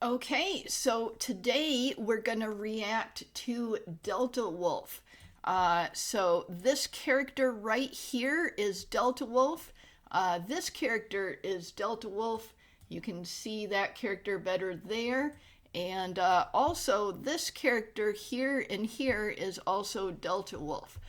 Okay, so today we're gonna react to Deltawolf. So this character right here is Deltawolf. This character is Deltawolf. You can see that character better there. And also this character here and here is also Deltawolf.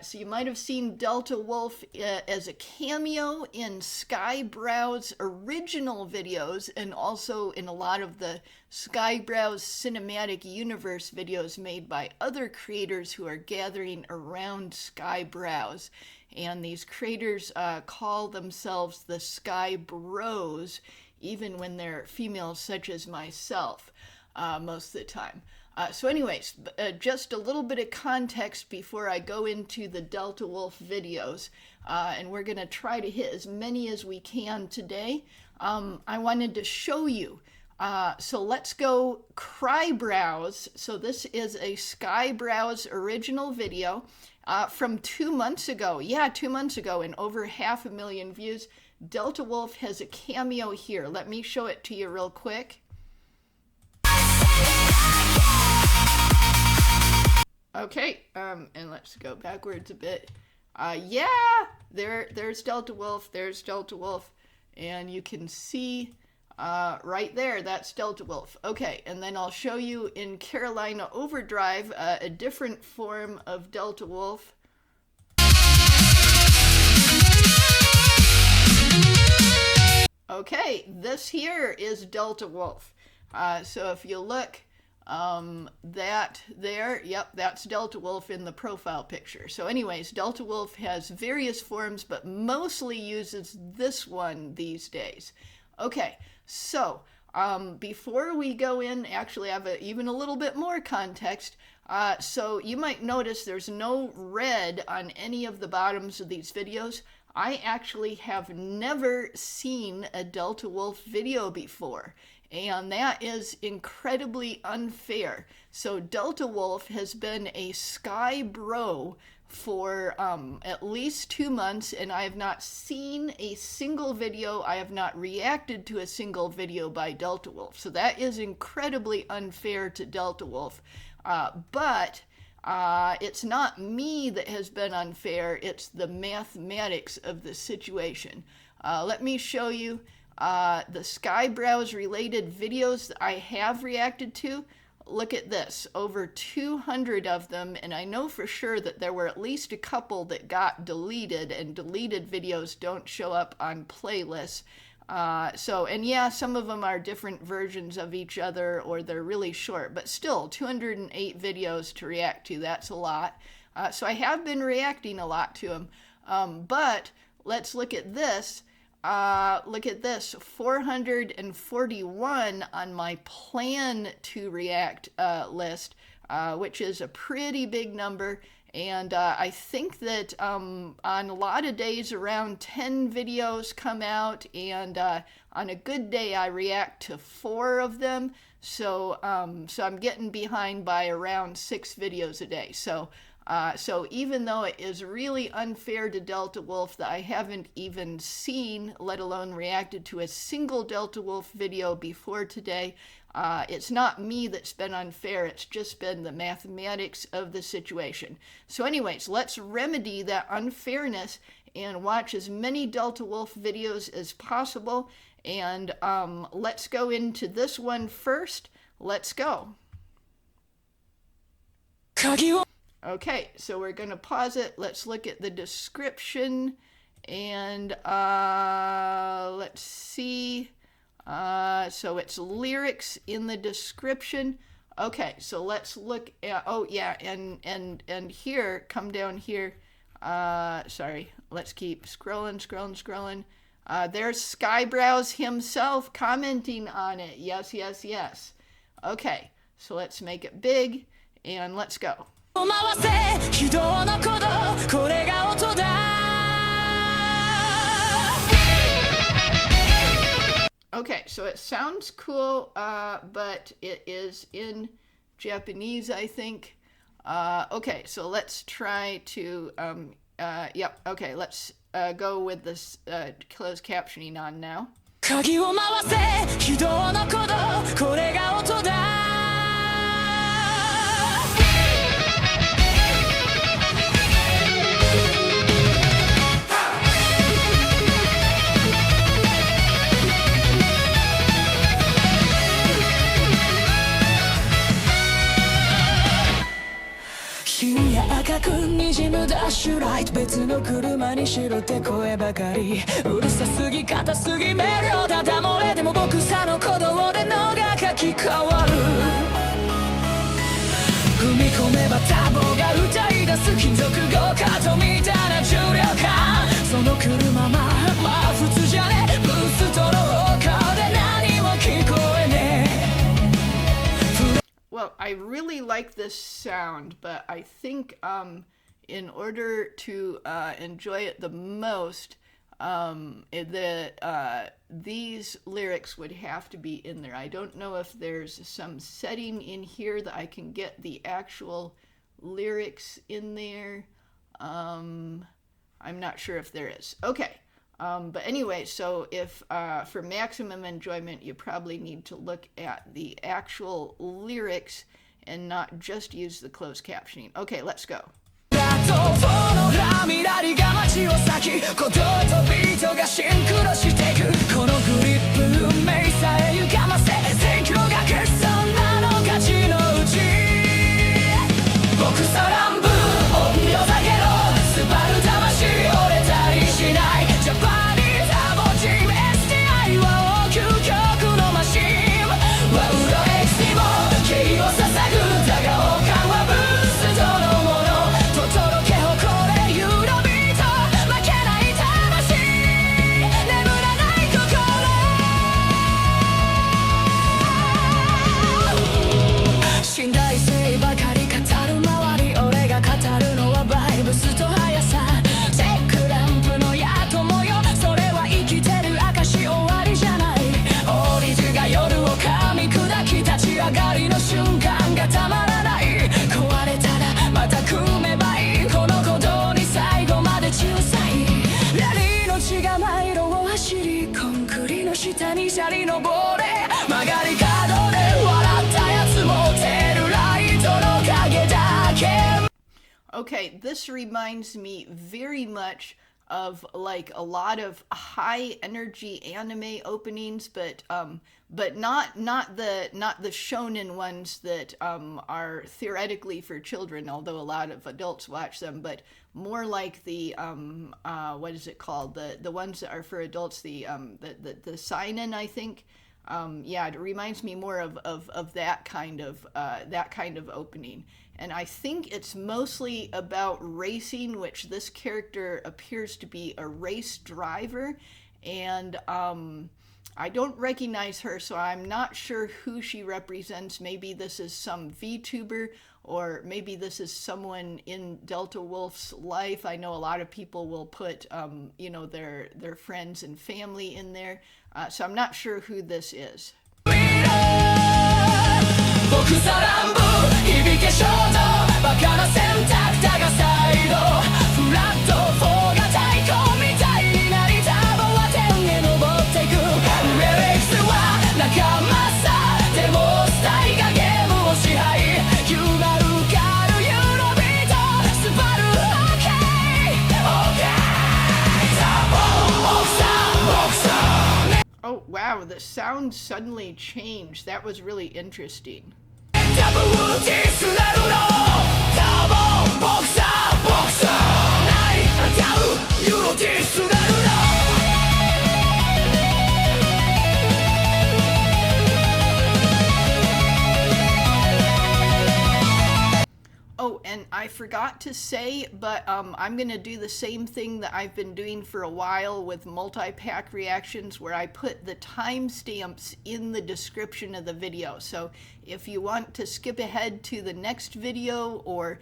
So you might have seen Deltawolf as a cameo in Skyebrows original videos and also in a lot of the Skyebrows Cinematic Universe videos made by other creators who are gathering around Skyebrows. And these creators call themselves the Skyebrows, even when they're females such as myself most of the time. So anyways, just a little bit of context before I go into the Deltawolf videos, and we're going to try to hit as many as we can today. I wanted to show you, so let's go Crybrows. So this is a Skyebrows original video from 2 months ago. Yeah, 2 months ago, and over 500,000 views. Deltawolf has a cameo here. Let me show it to you real quick. Okay, and let's go backwards a bit. Yeah, there's Deltawolf, there's Deltawolf, and you can see right there, that's Deltawolf. Okay, and then I'll show you in Carolina Overdrive a different form of Deltawolf. Okay, this here is Deltawolf. So if you look, that there, yep, that's Deltawolf in the profile picture. So anyways, Deltawolf has various forms, but mostly uses this one these days. Okay, so before we go in, actually I have even a little bit more context. So you might notice there's no red on any of the bottoms of these videos. I actually have never seen a Deltawolf video before. And that is incredibly unfair. So Deltawolf has been a Skybro for at least 2 months, and I have not seen a single video. I have not reacted to a single video by Deltawolf. So that is incredibly unfair to Deltawolf. But it's not me that has been unfair. It's the mathematics of the situation. Let me show you the Skyebrows related videos that I have reacted to. Look at this, over 200 of them, and I know for sure that there were at least a couple that got deleted, and deleted videos don't show up on playlists. And yeah, some of them are different versions of each other, or they're really short, but still 208 videos to react to, that's a lot. So I have been reacting a lot to them, but let's look at this. Look at this, 441 on my plan to react list, which is a pretty big number. And I think that on a lot of days around 10 videos come out, and on a good day I react to 4 of them. So I'm getting behind by around 6 videos a day. So even though it is really unfair to Deltawolf that I haven't even seen, let alone reacted to a single Deltawolf video before today, it's not me that's been unfair, it's just been the mathematics of the situation. So anyways, let's remedy that unfairness and watch as many Deltawolf videos as possible. And let's go into this one first. Let's go. Okay, so we're going to pause it. Let's look at the description, and let's see. So it's lyrics in the description. Okay, so let's look at, oh yeah, and here, come down here. Sorry, let's keep scrolling. There's Skyebrows himself commenting on it. Yes. Okay, so let's make it big, and let's go. Okay, so it sounds cool, but it is in Japanese, I think. Okay, so let's try to, yep, okay, let's go with this closed captioning on now. 鍵を回せ非道の鼓動こダッシュライト別の車にしろって声ばかりうるさすぎ硬すぎメロダダ漏れでも僕さの鼓動で脳が書き換わる踏み込めばタボが歌い出す金属ゴーカートみたいな重量感その車まあ普通じゃねブーストの丘で何も聞こえねえ Well, I really like this sound, but I think in order to enjoy it the most, these lyrics would have to be in there. I don't know if there's some setting in here that I can get the actual lyrics in there. I'm not sure if there is. Okay. But anyway, so if for maximum enjoyment, you probably need to look at the actual lyrics and not just use the closed captioning. Okay, let's go. ミラリが街を咲き鼓動とビートがシンクロしていくこのグリップ運命さえ歪ませ選挙が決算なの勝ちのうち僕さ乱舞音量下げろスバル魂折れたりしないジャパニーズアボチーム STI は究極のマシンワウロ X にも敬意を捧ぐだが王冠はブーストのものトトロケ誇れユーロビート負けない魂眠らない心信頼性ばかり語る周り俺が語るのはバイブスと速さチェックランプのやともよそれは生きてる証終わりじゃないオリジが夜を噛み砕き立ち上がりの瞬間がたまらない壊れたらまた組めばいいこの鼓動に最後まで仲裁ラリーの血がマイロを走りコンクリの下にシャリ登れ曲がり角で笑ったやつもテールライトの影だけ Okay, this reminds me very much of like a lot of high energy anime openings, but not the shonen ones that are theoretically for children, although a lot of adults watch them, but more like the what is it called, the ones that are for adults, the seinen, I think. Yeah, it reminds me more of that kind of opening. And I think it's mostly about racing, which this character appears to be a race driver. And I don't recognize her, so I'm not sure who she represents. Maybe this is some VTuber, or maybe this is someone in Deltawolf's life. I know a lot of people will put, you know, their friends and family in there. So I'm not sure who this is. 僕さ乱舞響け衝動バカな選択だがサイドフラット4が太鼓みたいになりタボは天へ登っていく上 X は仲間さでもスタイがゲームを支配ヒューマルカルユーロビートスバル OK OK タボボクサーボクサー Oh wow, the sound suddenly changed. That was really interesting. Oh, and I forgot to say, but I'm going to do the same thing that I've been doing for a while with multi-pack reactions, where I put the timestamps in the description of the video. So if you want to skip ahead to the next video, or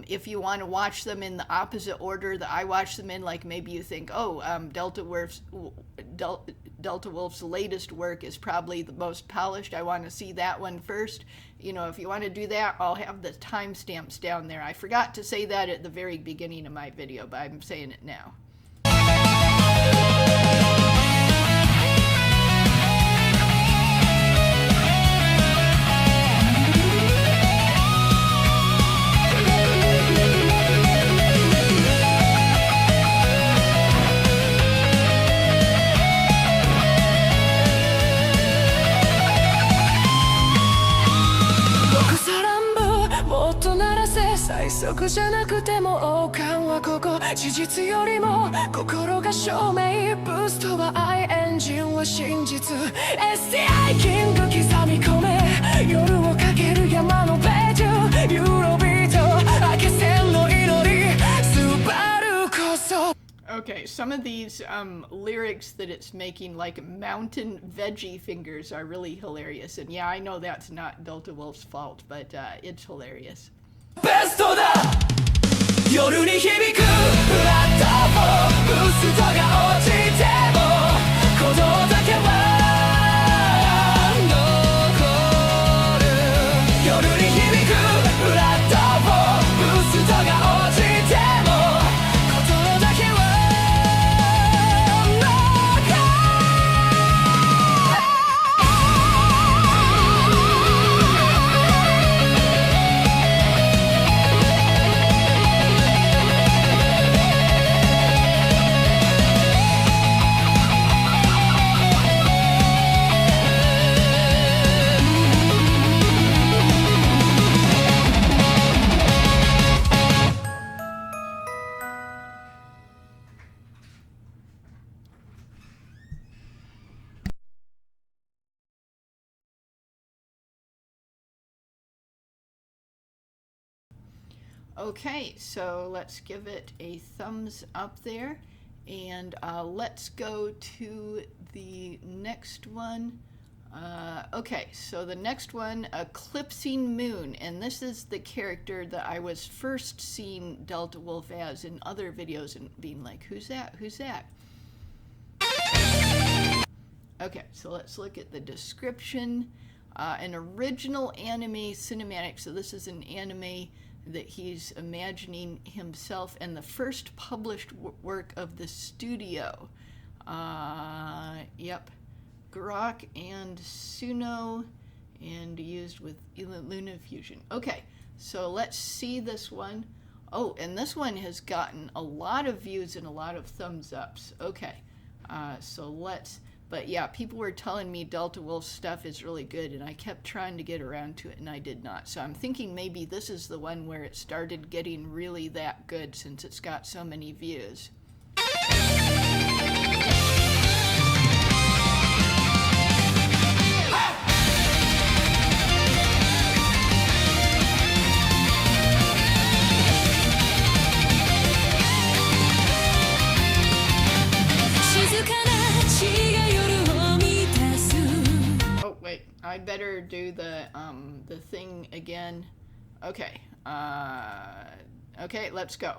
if you want to watch them in the opposite order that I watch them in, like maybe you think, oh, Deltawolf's latest work is probably the most polished, I want to see that one first. You know, if you want to do that, I'll have the timestamps down there. I forgot to say that at the very beginning of my video, but I'm saying it now. 最速じゃなくても王冠はここ事実よりも心が証明ブーストは愛エンジンは真実 STI キング刻み込め夜をかける山のベージュユーロビート明け線の祈りスバルこそ Okay, some of these lyrics that it's making, like mountain veggie fingers, are really hilarious. And yeah, I know that's not Deltawolf's fault, but it's hilarious. ベストだ夜に響くフラットフォーブーストが落ちても鼓動だけは残る夜に響くフラットフォーブーストが落ちても鼓動だけは Okay, so let's give it a thumbs up there, and let's go to the next one. Okay, so the next one, Eclipsing Moon, and this is the character that I was first seeing Deltawolf as in other videos and being like, who's that? Who's that? Okay, so let's look at the description. An original anime cinematic, so this is an anime that he's imagining himself, and the first published work of the studio. Yep, Grok and Suno, and used with Luna Fusion. Okay, so let's see this one. Oh, and this one has gotten a lot of views and a lot of thumbs ups. Okay, so let's... But yeah, people were telling me Deltawolf's stuff is really good, and I kept trying to get around to it, and I did not. So I'm thinking maybe this is the one where it started getting really that good, since it's got so many views. I better do the thing again. Okay. Okay, let's go.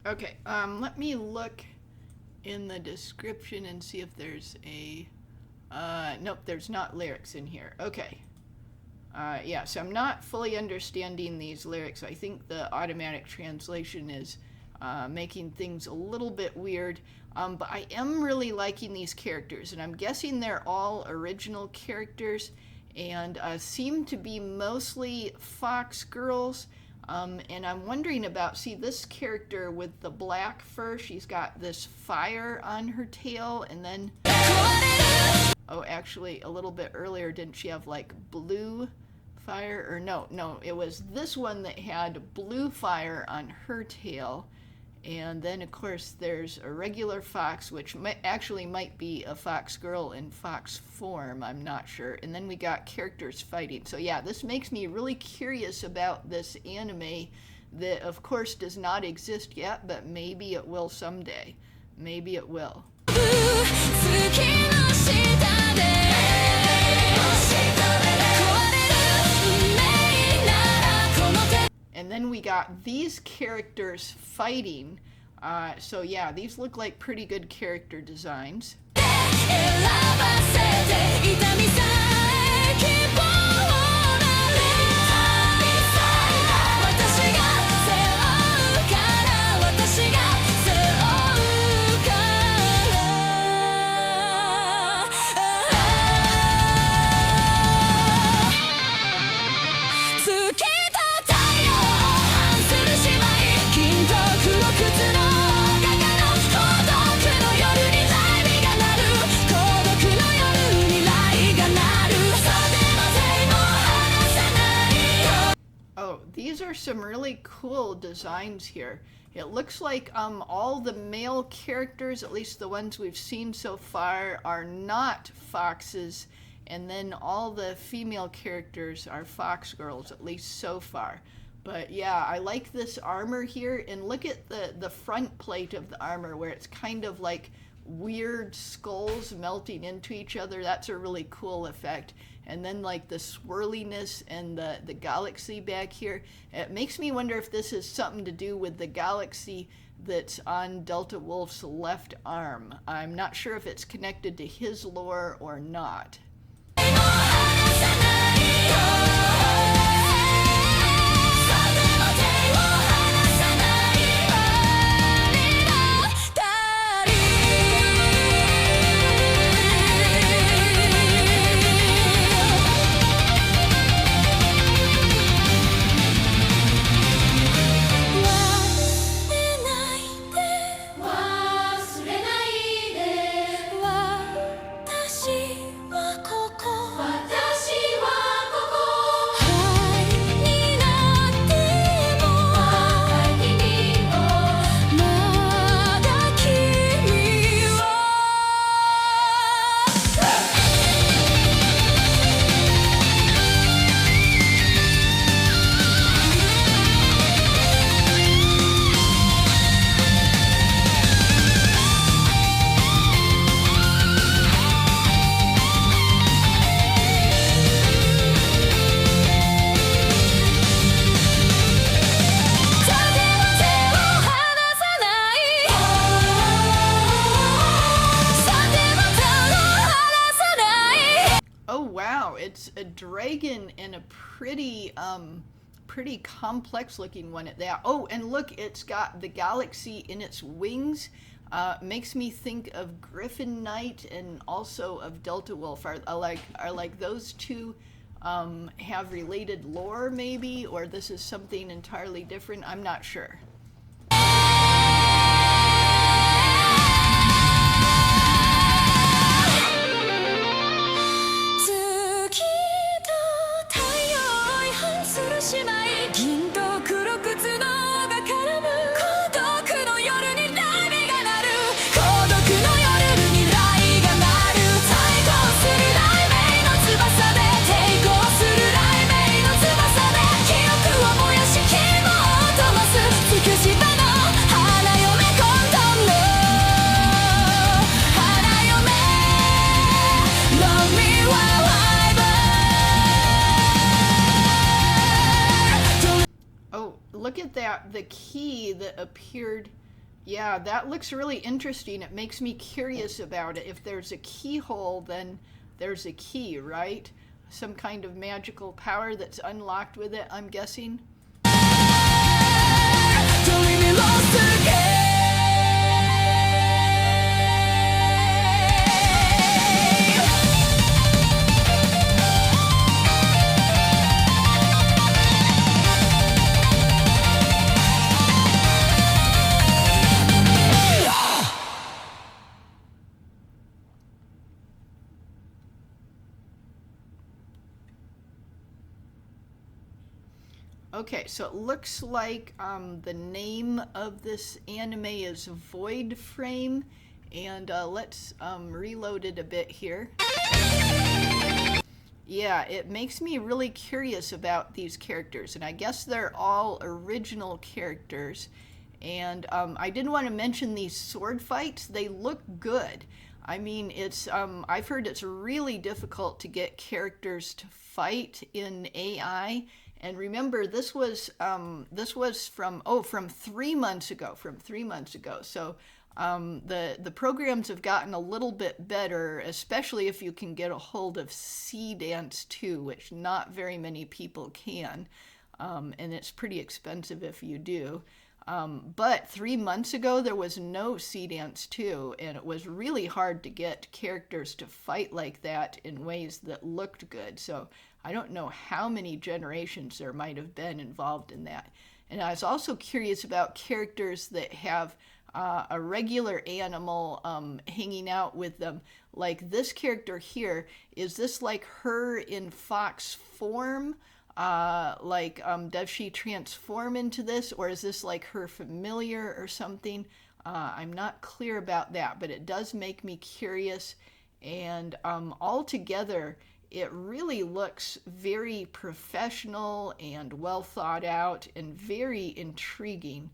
Okay, let me look in the description and see if there's a, nope, there's not lyrics in here. Okay. Yeah, so I'm not fully understanding these lyrics. I think the automatic translation is making things a little bit weird. But I am really liking these characters, and I'm guessing they're all original characters, and seem to be mostly fox girls. And I'm wondering about, see this character with the black fur, she's got this fire on her tail, and then, oh, actually a little bit earlier, didn't she have like blue fire? Or no, it was this one that had blue fire on her tail. And then of course there's a regular fox, which might be a fox girl in fox form, I'm not sure. And then we got characters fighting. So yeah, this makes me really curious about this anime that of course does not exist yet, but maybe it will someday. Maybe it will. の下で壊れる運命ならこの手 And then we got these characters fighting. So yeah, these look like pretty good character designs. 選ばせて痛みさえ希望なり私が背負うから私が背負うから月と太陽を反する姉妹金と黒靴の画家の孤独の夜にライブが鳴る孤独の夜にライが鳴る袖の手も離さないよ Oh, these are some really cool designs here. It looks like all the male characters, at least the ones we've seen so far, are not foxes, and then all the female characters are fox girls, at least so far. But yeah, I like this armor here, and look at the front plate of the armor where it's kind of like weird skulls melting into each other. That's a really cool effect. And then like the swirliness and the galaxy back here. It makes me wonder if this is something to do with the galaxy that's on Deltawolf's left arm. I'm not sure if it's connected to his lore or not. 離さないよ袖の手を離さない輪になったり忘れないで私はここ灰になってもまだ君は風の手を離さない風の手を離さない Oh wow, it's a dragon and a pretty pretty complex looking one at that. Oh, and look, it's got the galaxy in its wings. Makes me think of Griffin Knight and also of Deltawolf. Are like those two have related lore maybe, or this is something entirely different? I'm not sure. 月と太陽を違反する姉妹銀と黒靴のが絡む孤独の夜にライブが鳴る孤独の夜にライが鳴る対抗する雷鳴の翼で抵抗する雷鳴の翼で記憶を燃やし希望を灯すつくしたの花嫁混沌の花嫁 Love me while I burn Oh, look at that, the key that appeared. Yeah, that looks really interesting. It makes me curious about it. If there's a keyhole, then there's a key, right? Some kind of magical power that's unlocked with it, I'm guessing. Don't leave me lost again Okay, so it looks like the name of this anime is VoidFrame, and let's reload it a bit here. Yeah, it makes me really curious about these characters, and I guess they're all original characters. And I did want to mention these sword fights. They look good. I mean, it's I've heard it's really difficult to get characters to fight in AI. And remember, this was from 3 months ago. From 3 months ago. So the programs have gotten a little bit better, especially if you can get a hold of Sea Dance 2, which not very many people can, and it's pretty expensive if you do. But 3 months ago, there was no Sea Dance 2, and it was really hard to get characters to fight like that in ways that looked good. So I don't know how many generations there might have been involved in that. And I was also curious about characters that have a regular animal hanging out with them. Like this character here, is this like her in fox form? Does she transform into this, or is this like her familiar or something? I'm not clear about that, but it does make me curious. And altogether, it really looks very professional and well thought out and very intriguing.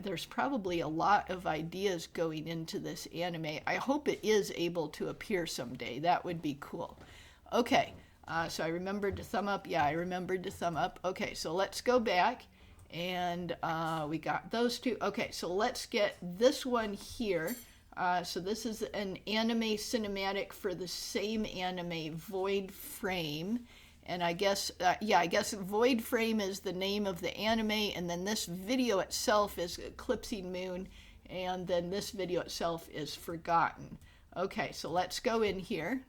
There's probably a lot of ideas going into this anime. I hope it is able to appear someday. That would be cool. Okay, so I remembered to thumb up. Yeah, I remembered to thumb up. Okay, so let's go back. And we got those two. Okay, so let's get this one here. So this is an anime cinematic for the same anime, VoidFrame. And I guess VoidFrame is the name of the anime, and then this video itself is Eclipsing Moon, and then this video itself is Forgotten. Okay, so let's go in here.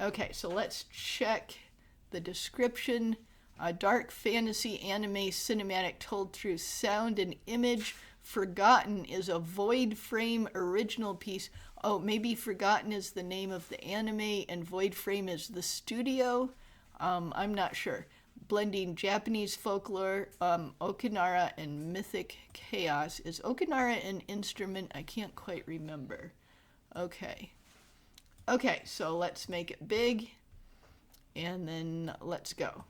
Okay, so let's check the description. A dark fantasy anime cinematic told through sound and image. Forgotten is a VoidFrame original piece. Oh, maybe Forgotten is the name of the anime and VoidFrame is the studio. I'm not sure. Blending Japanese folklore, Okinara, and mythic chaos. Is Okinara an instrument? I can't quite remember. Okay. Okay, so let's make it big, and then let's go.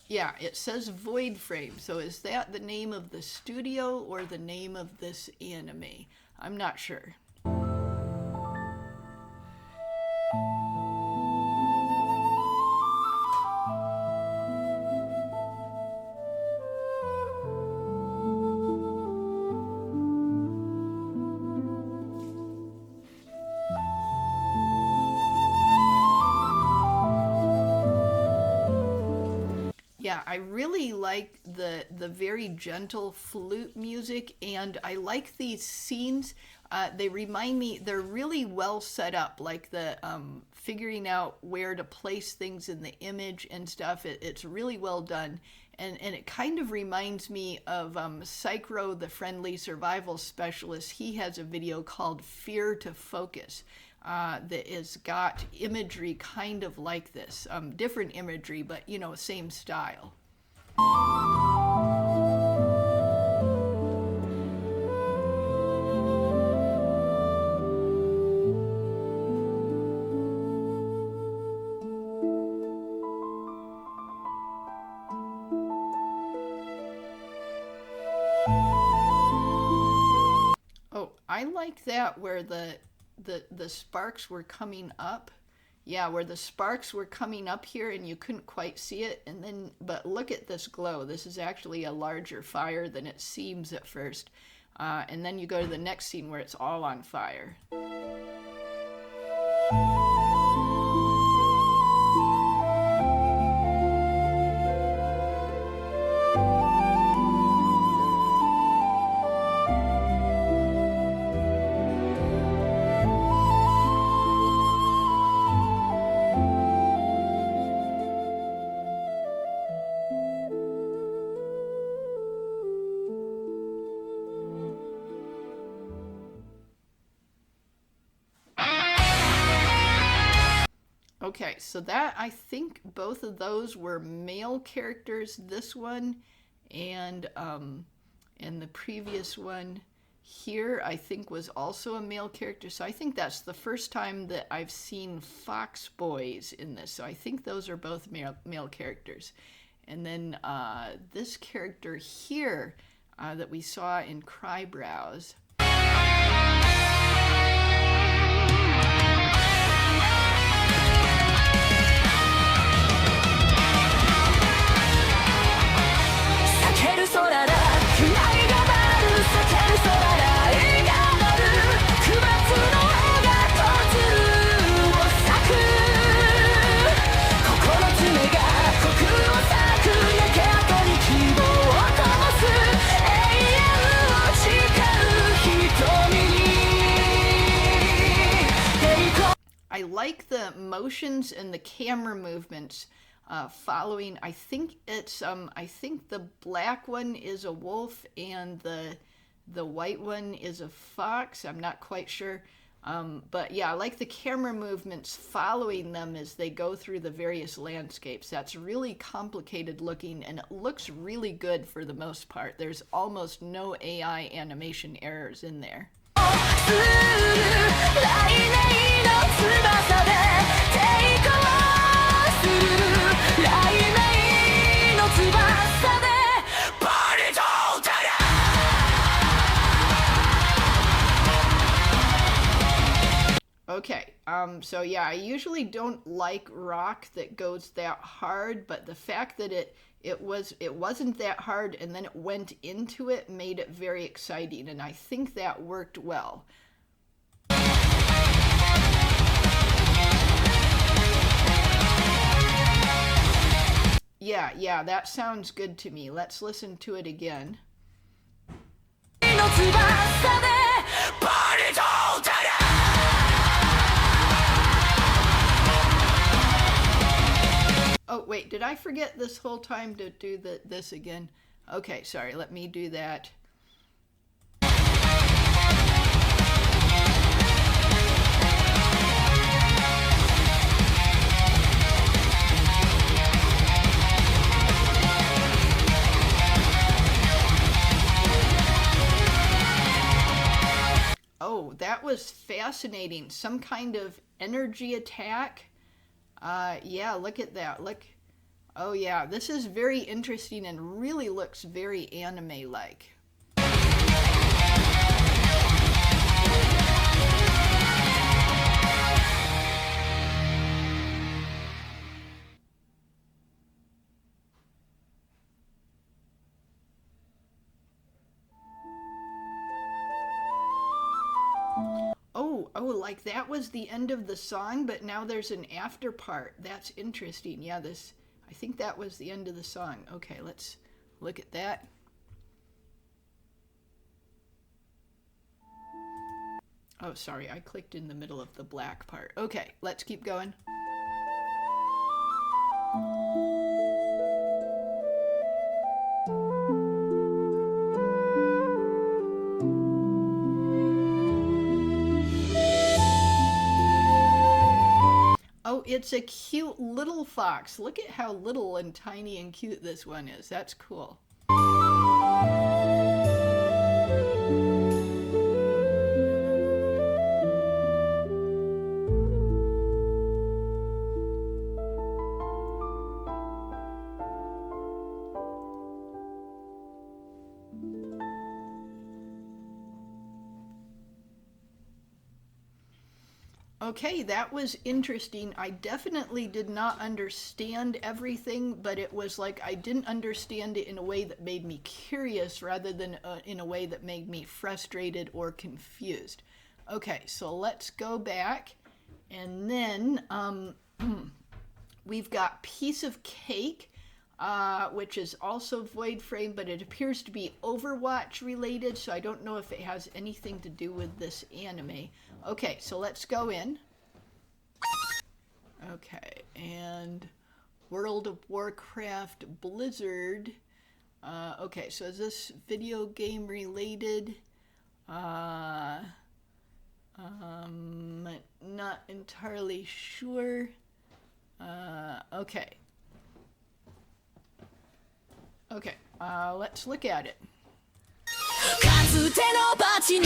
Yeah, it says VoidFrame. So is that the name of the studio or the name of this anime? I'm not sure. Yeah, I really like the very gentle flute music, and I like these scenes. They remind me, they're really well set up, like the figuring out where to place things in the image and stuff. It's really well done, and it kind of reminds me of Skyebro, the friendly survival specialist. He has a video called Fear to Focus. That has got imagery kind of like this. Different imagery, but, same style. Oh, I like that where the sparks were coming up. Yeah, where the sparks were coming up here and you couldn't quite see it. But look at this glow. This is actually a larger fire than it seems at first. And then you go to the next scene where it's all on fire. Okay, so that, I think both of those were male characters, this one and the previous one. here, I think, was also a male character. So I think that's the first time that I've seen fox boys in this. So I think those are both male characters. And then this character here that we saw in Crybrows. I like the motions and the camera movements following. I think it's I think the black one is a wolf and the white one is a fox. I'm not quite sure. But yeah, I like the camera movements following them as they go through the various landscapes. That's really complicated looking, and it looks really good for the most part. There's almost no AI animation errors in there. Okay, so yeah, I usually don't like rock that goes that hard, but the fact that it wasn't that hard and then it went into it made it very exciting, and I think that worked well. Yeah, that sounds good to me. Let's listen to it again. Oh, wait, did I forget this whole time to do this again? Okay, sorry, let me do that. Oh, that was fascinating. Some kind of energy attack. Yeah, look at that. Look. Oh yeah, this is very interesting and really looks very anime-like. Oh, like that was the end of the song, but now there's an after part. That's interesting. Yeah, I think that was the end of the song. Okay, let's look at that. Oh, sorry, I clicked in the middle of the black part. Okay, let's keep going. It's a cute little fox. Look at how little and tiny and cute this one is. That's cool. Okay, that was interesting. I definitely did not understand everything, but it was like I didn't understand it in a way that made me curious rather than in a way that made me frustrated or confused. Okay, so let's go back, and then we've got Piece of Cake, which is also VoidFrame, but it appears to be Overwatch related, so I don't know if it has anything to do with this anime. Okay, so let's go in. Okay, and World of Warcraft Blizzard. Okay, so is this video game related? Not entirely sure. Okay. Okay, let's look at it. かつてのバチ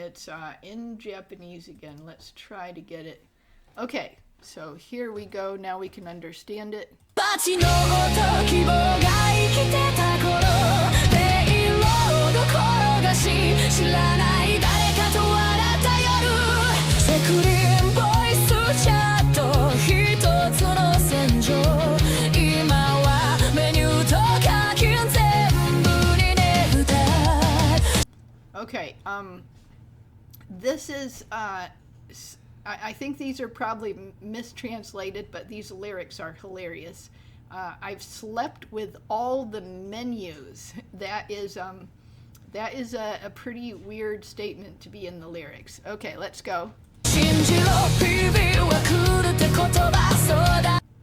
it's in Japanese again. Let's try to get it. Okay, so here we go. Now we can understand it. 街の音希望が生きてた頃レインロード転がし知らない誰かと笑った夜セクリンボイスチャット一つの戦場今はメニューと課金全部にねぶた Okay, this is I think these are probably mistranslated, but these lyrics are hilarious. I've slept with all the menus. That is a pretty weird statement to be in the lyrics. Okay, let's go.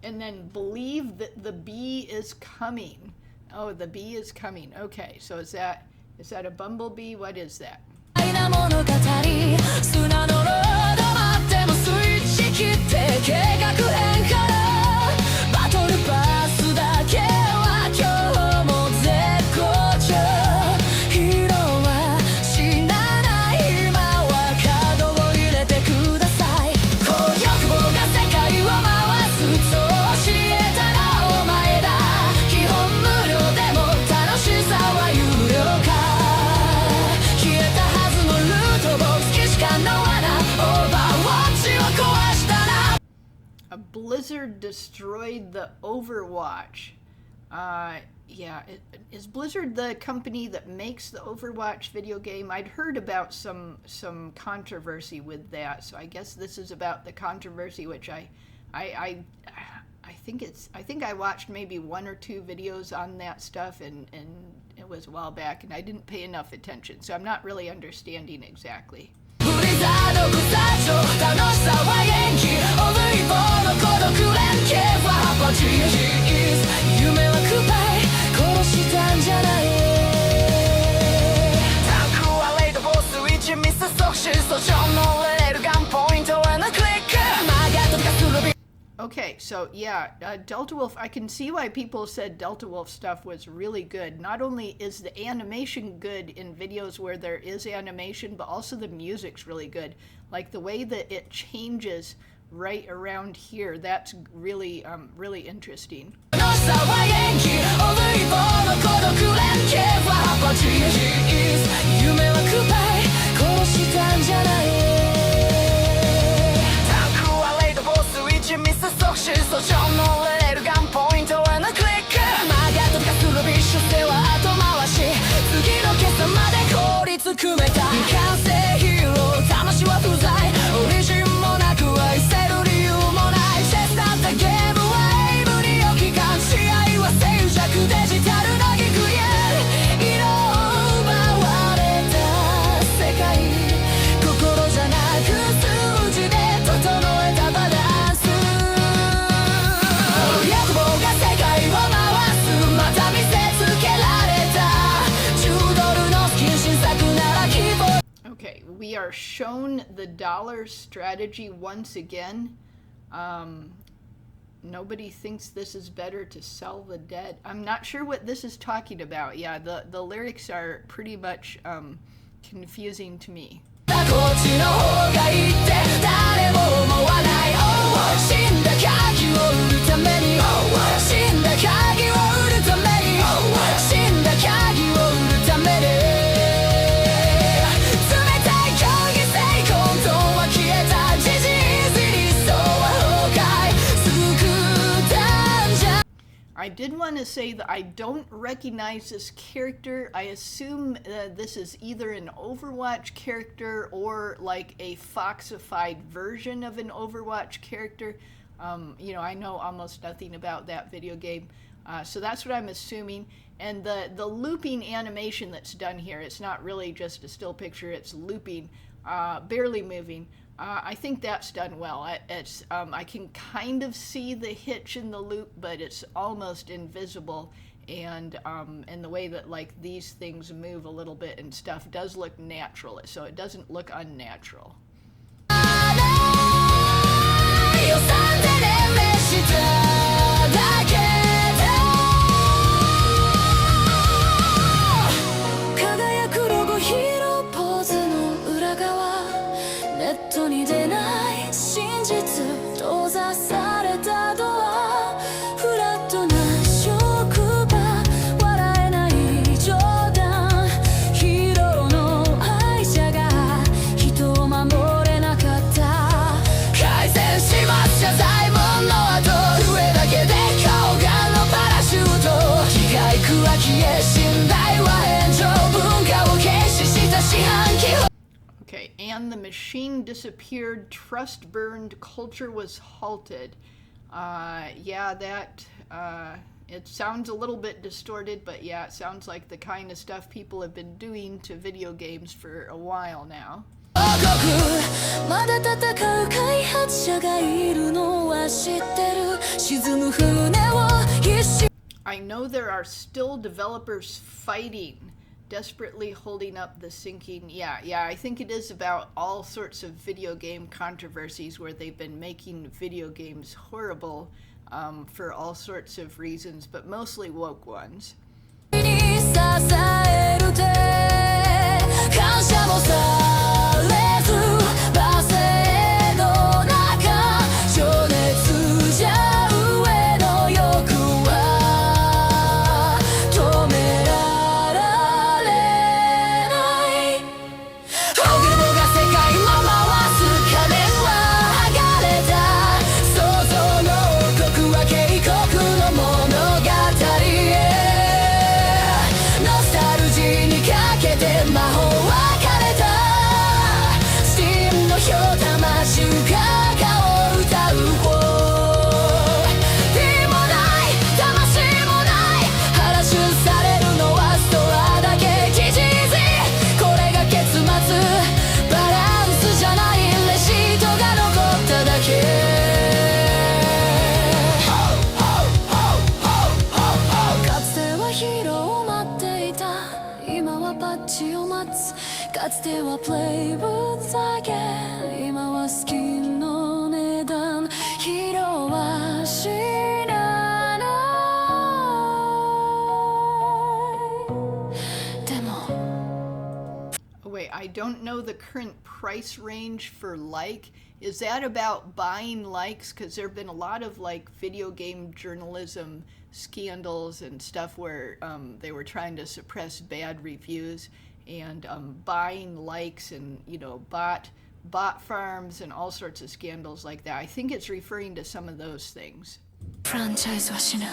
And then believe that the bee is coming. Oh, the bee is coming. Okay, so is that a bumblebee? What is that? 砂のロード待ってもスイッチ切って計画変からバトルパスだけは今日も絶好調ヒーローは死なない今はカードを入れてください高欲望が世界を回すそう教えたらお前だ基本無料でも楽しさは有料か A Blizzard destroyed the Overwatch. Yeah, is Blizzard the company that makes the Overwatch video game? I'd heard about some controversy with that, so I guess this is about the controversy, which I think I watched maybe 1 or 2 videos on that stuff, and it was a while back, and I didn't pay enough attention, so I'm not really understanding exactly. Okay, so yeah, Deltawolf, I can see why people said Deltawolf stuff was really good. Not only is the animation good in videos where there is animation, but also the music's really good. Like the way that it changes right around here, that's really, really interesting. Okay, we are shown the dollar strategy once again. Nobody thinks this is better to sell the dead. I'm not sure what this is talking about. Yeah, the lyrics are pretty much confusing to me. I did want to say that I don't recognize this character. I assume this is either an Overwatch character or like a foxified version of an Overwatch character. You know, I know almost nothing about that video game, so that's what I'm assuming. And the looping animation that's done here, it's not really just a still picture, it's looping, barely moving. I think that's done well. I can kind of see the hitch in the loop, but it's almost invisible, and the way that like these things move a little bit and stuff does look natural, so it doesn't look unnatural. Okay, and the machine disappeared, trust burned, culture was halted. Yeah, that, it sounds a little bit distorted, but yeah, it sounds like the kind of stuff people have been doing to video games for a while now. I know there are still developers fighting, desperately holding up the sinking. Yeah, I think it is about all sorts of video game controversies where they've been making video games horrible for all sorts of reasons, but mostly woke ones. I don't know the current price range for like. Is that about buying likes? Because there have been a lot of like video game journalism scandals and stuff where they were trying to suppress bad reviews and buying likes and, you know, bot farms and all sorts of scandals like that. I think it's referring to some of those things. Franchise wa shinu.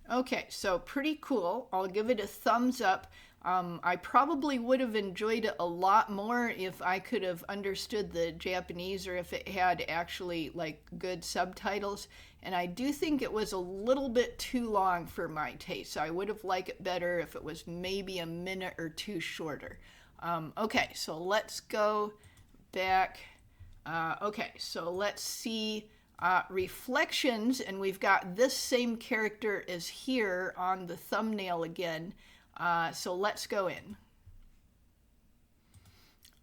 Okay, so pretty cool. I'll give it a thumbs up. I probably would have enjoyed it a lot more if I could have understood the Japanese or if it had actually like good subtitles. And I do think it was a little bit too long for my taste. So I would have liked it better if it was maybe a minute or two shorter. Okay, so let's go back. Okay, so let's see reflections, and we've got this same character as here on the thumbnail again. So let's go in.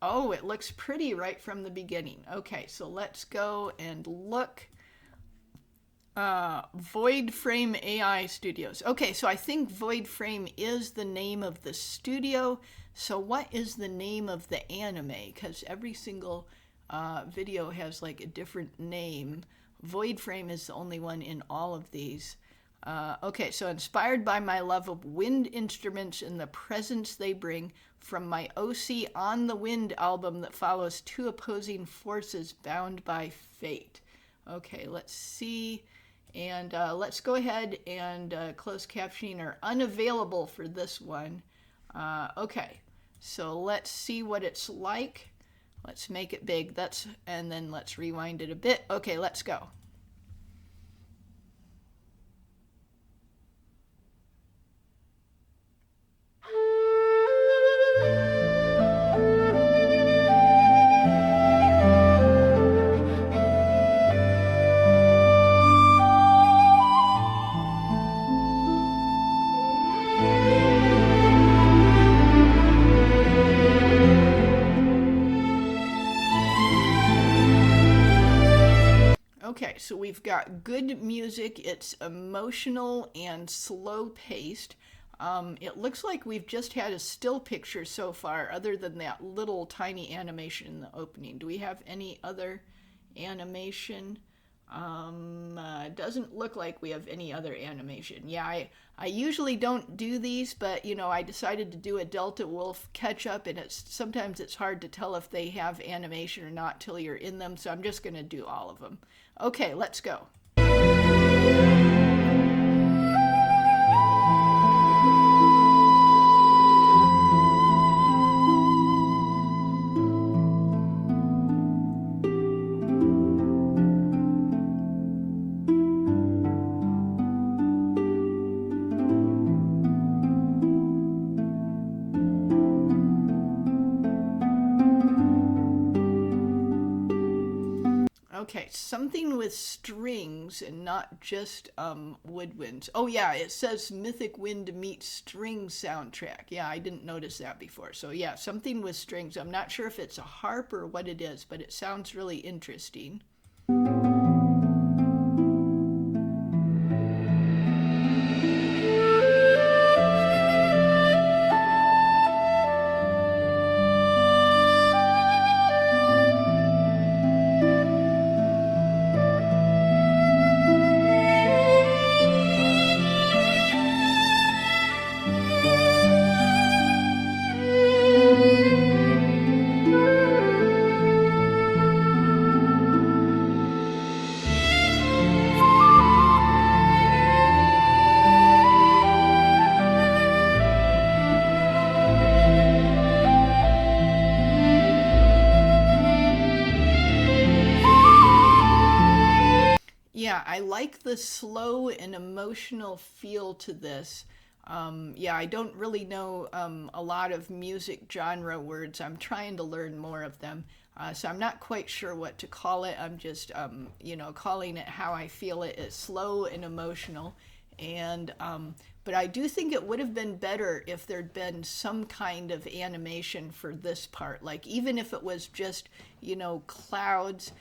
Oh, it looks pretty right from the beginning. Okay, so let's go and look. VoidFrame AI Studios. Okay, so I think VoidFrame is the name of the studio. So what is the name of the anime? Because every single video has like a different name. VoidFrame is the only one in all of these. Okay, so inspired by my love of wind instruments and the presence they bring from my OC On the Wind album that follows two opposing forces bound by fate. Okay, let's see. And let's go ahead and closed captioning are unavailable for this one. Okay, so let's see what it's like. Let's make it big. And then let's rewind it a bit. Okay, let's go. Okay, Okay, so we've got good music. It's emotional and slow paced. It looks like we've just had a still picture so far, other than that little tiny animation in the opening. Do we have any other animation? Doesn't look like we have any other animation. Yeah, I usually don't do these, but you know, I decided to do a Deltawolf catch up, and sometimes it's hard to tell if they have animation or not till you're in them, so I'm just going to do all of them. Okay, let's go. Okay, something with strings and not just woodwinds. Oh yeah, it says Mythic Wind meets string soundtrack. Yeah, I didn't notice that before. So yeah, something with strings. I'm not sure if it's a harp or what it is, but it sounds really interesting. Yeah, I like the slow and emotional feel to this. Yeah, I don't really know a lot of music genre words. I'm trying to learn more of them. So I'm not quite sure what to call it. I'm just, calling it how I feel it. It's slow and emotional. But I do think it would have been better if there'd been some kind of animation for this part. Like, even if it was just, clouds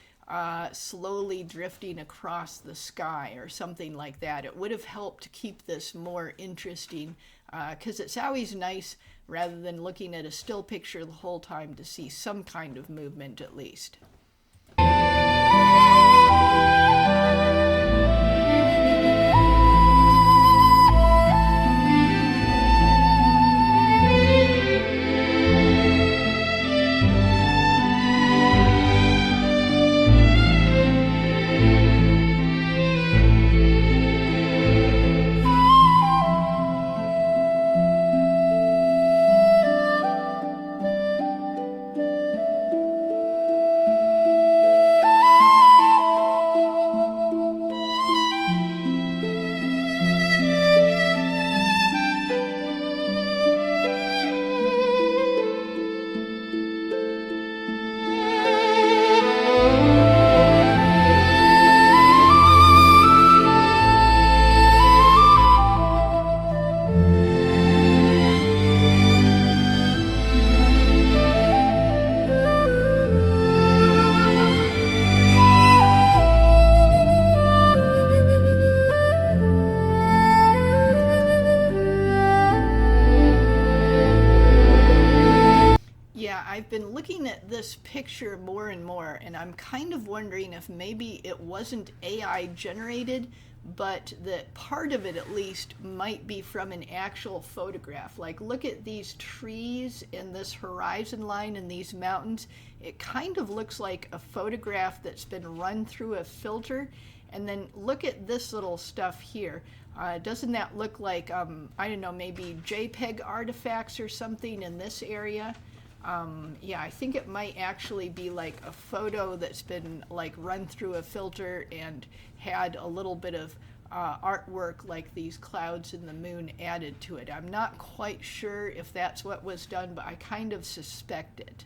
slowly drifting across the sky or something like that. It would have helped keep this more interesting, because it's always nice, rather than looking at a still picture the whole time, to see some kind of movement at least. I've been looking at this picture more and more, and I'm kind of wondering if maybe it wasn't AI generated, but that part of it at least might be from an actual photograph. Like, look at these trees and this horizon line and these mountains. It kind of looks like a photograph that's been run through a filter. And then look at this little stuff here. Doesn't that look like, I don't know, maybe JPEG artifacts or something in this area? Yeah, I think it might actually be like a photo that's been like run through a filter and had a little bit of artwork like these clouds and the moon added to it. I'm not quite sure if that's what was done, but I kind of suspect it.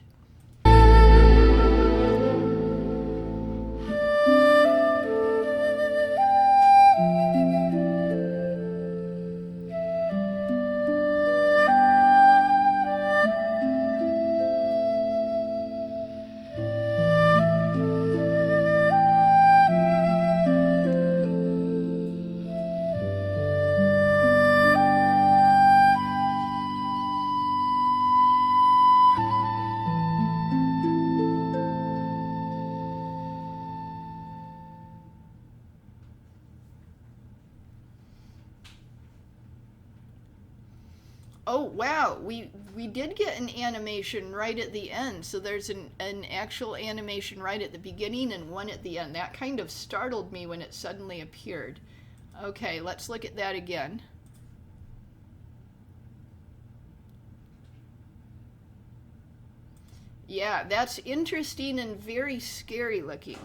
Oh wow, we did get an animation right at the end. So there's an actual animation right at the beginning and one at the end. That kind of startled me when it suddenly appeared. Okay, let's look at that again. Yeah, that's interesting and very scary looking.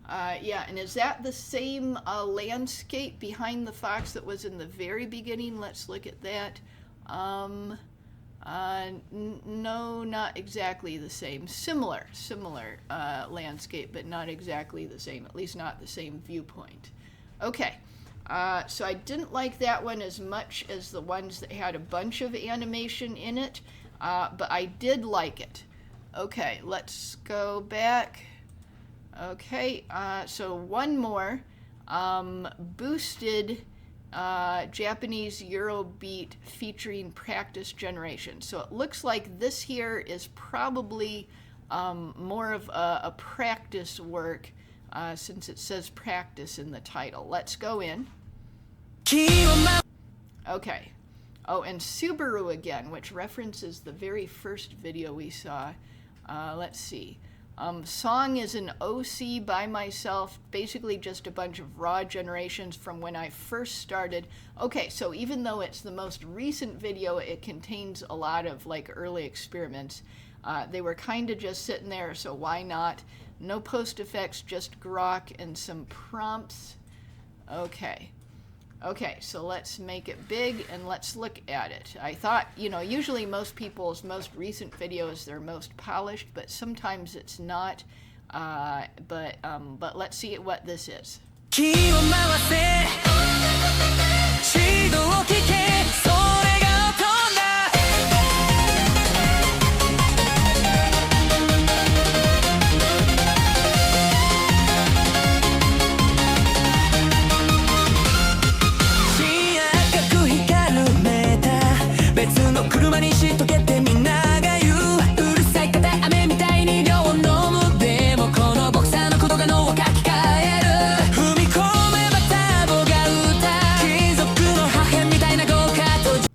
Yeah, and is that the same landscape behind the fox that was in the very beginning? Let's look at that. No, not exactly the same. Similar landscape, but not exactly the same, at least not the same viewpoint. Okay, so I didn't like that one as much as the ones that had a bunch of animation in it, but I did like it. Okay, let's go back. Okay, so one more. Boosted Japanese Eurobeat featuring practice generation. So it looks like this here is probably more of a practice work since it says practice in the title. Let's go in. Okay. Oh, and Subaru again, which references the very first video we saw. Let's see. Song is an OC by myself, basically just a bunch of raw generations from when I first started. Okay, so even though it's the most recent video, it contains a lot of like early experiments. They were kind of just sitting there, so why not? No post effects, just grok and some prompts. Okay. Okay, so let's make it big and let's look at it. I thought, you know, usually most people's most recent videos, they're most polished, but sometimes it's not. But let's see what this is.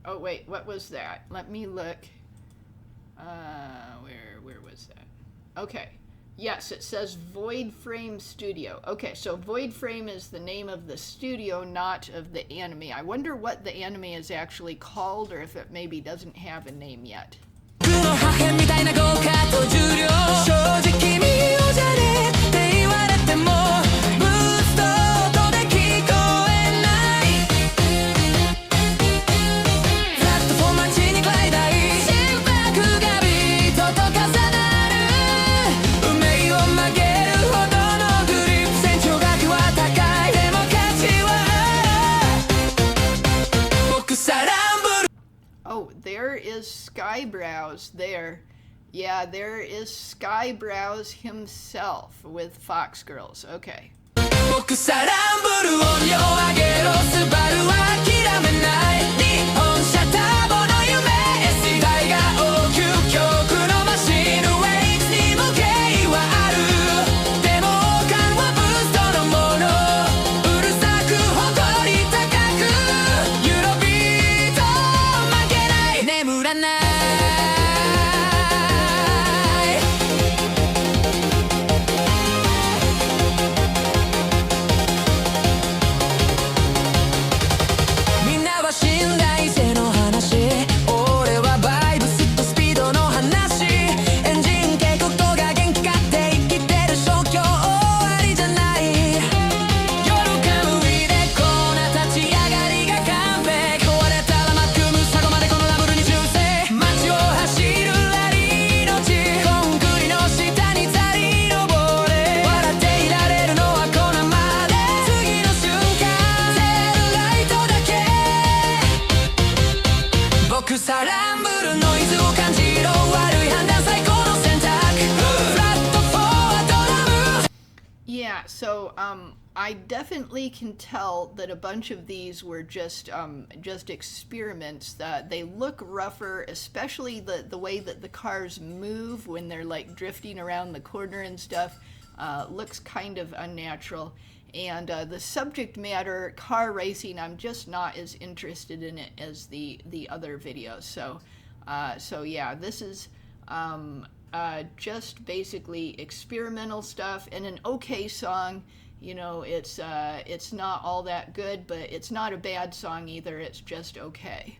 Oh wait, what was that? Let me look. Where was that? Okay. Yes, it says VoidFrame Studio. Okay, so VoidFrame is the name of the studio, not of the anime. I wonder what the anime is actually called, or if it maybe doesn't have a name yet. Oh, there is Skyebrows there. Yeah, there is Skyebrows himself with Fox Girls. Okay. Yeah, so I definitely can tell that a bunch of these were just experiments. That they look rougher, especially the way that the cars move when they're like drifting around the corner and stuff. Looks kind of unnatural. And the subject matter, car racing, I'm just not as interested in it as the other videos. So yeah, this is just basically experimental stuff and an okay song. You know, it's not all that good, but it's not a bad song either. It's just okay.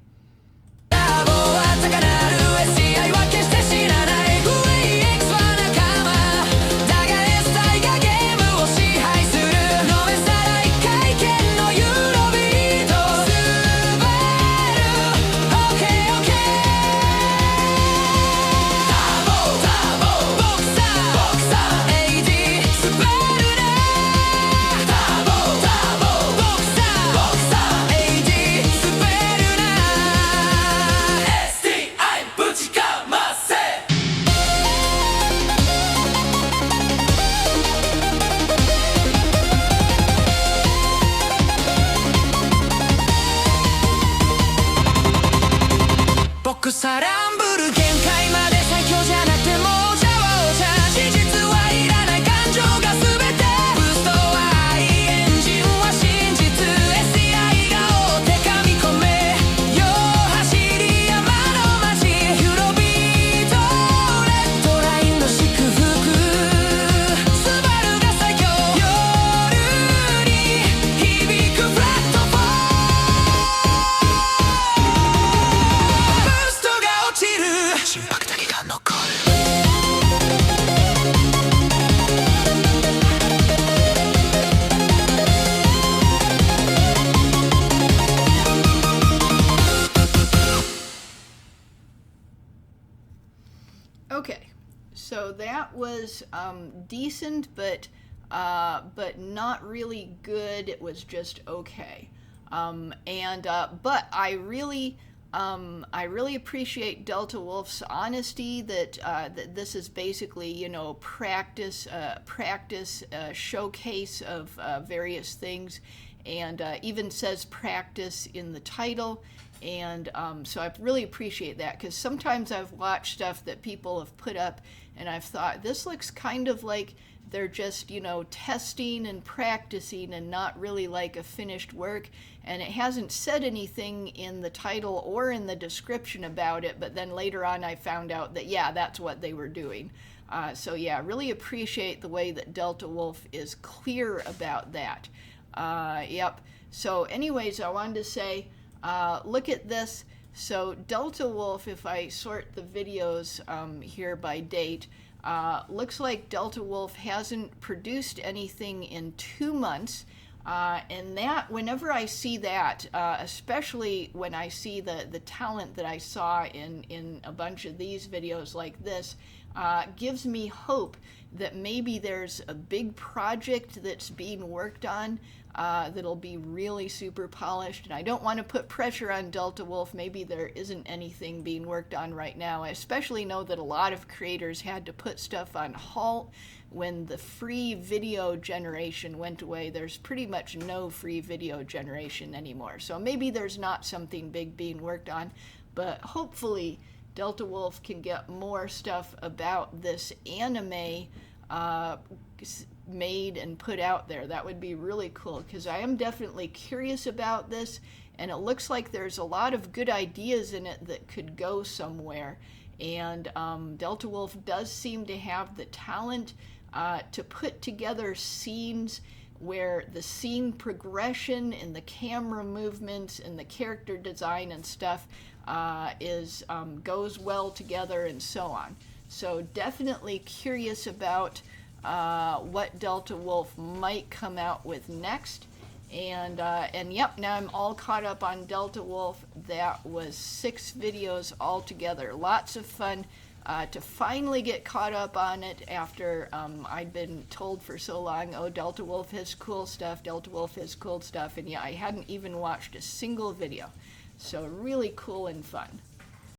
Bokusā乱舞る限界まで最強じゃなくてもお茶はお茶事実はいらない感情が全てブーストは愛エンジンは真実 SCI が追って噛み込めよ走り山の街ユーロビートレッドラインの祝福スバルが最強夜に響くフラットフォー心拍だけが残る Okay, so that was decent, but not really good. It was just okay, but I really appreciate Deltawolf's honesty that this is basically, you know, practice showcase of various things, and even says practice in the title. And so I really appreciate that, because sometimes I've watched stuff that people have put up and I've thought, this looks kind of like they're just, you know, testing and practicing and not really like a finished work. And it hasn't said anything in the title or in the description about it, but then later on I found out that, yeah, that's what they were doing. So yeah, really appreciate the way that Deltawolf is clear about that. Yep. So anyways, I wanted to say, look at this. So Deltawolf, if I sort the videos here by date, looks like Deltawolf hasn't produced anything in 2 months. And that, whenever I see that, especially when I see the talent that I saw in a bunch of these videos like this, gives me hope that maybe there's a big project that's being worked on that'll be really super polished. And I don't want to put pressure on Deltawolf. Maybe there isn't anything being worked on right now. I especially know that a lot of creators had to put stuff on halt when the free video generation went away. There's pretty much no free video generation anymore. So maybe there's not something big being worked on, but hopefully Deltawolf can get more stuff about this anime made and put out there. That would be really cool, because I am definitely curious about this, and it looks like there's a lot of good ideas in it that could go somewhere. And Deltawolf does seem to have the talent to put together scenes where the scene progression and the camera movements and the character design and stuff goes well together, and so on. So definitely curious about what Deltawolf might come out with next. And yep, now I'm all caught up on Deltawolf. That was 6 videos altogether. Lots of fun to finally get caught up on it after I'd been told for so long, oh, Deltawolf has cool stuff, Deltawolf has cool stuff, and yeah, I hadn't even watched a single video. So really cool and fun.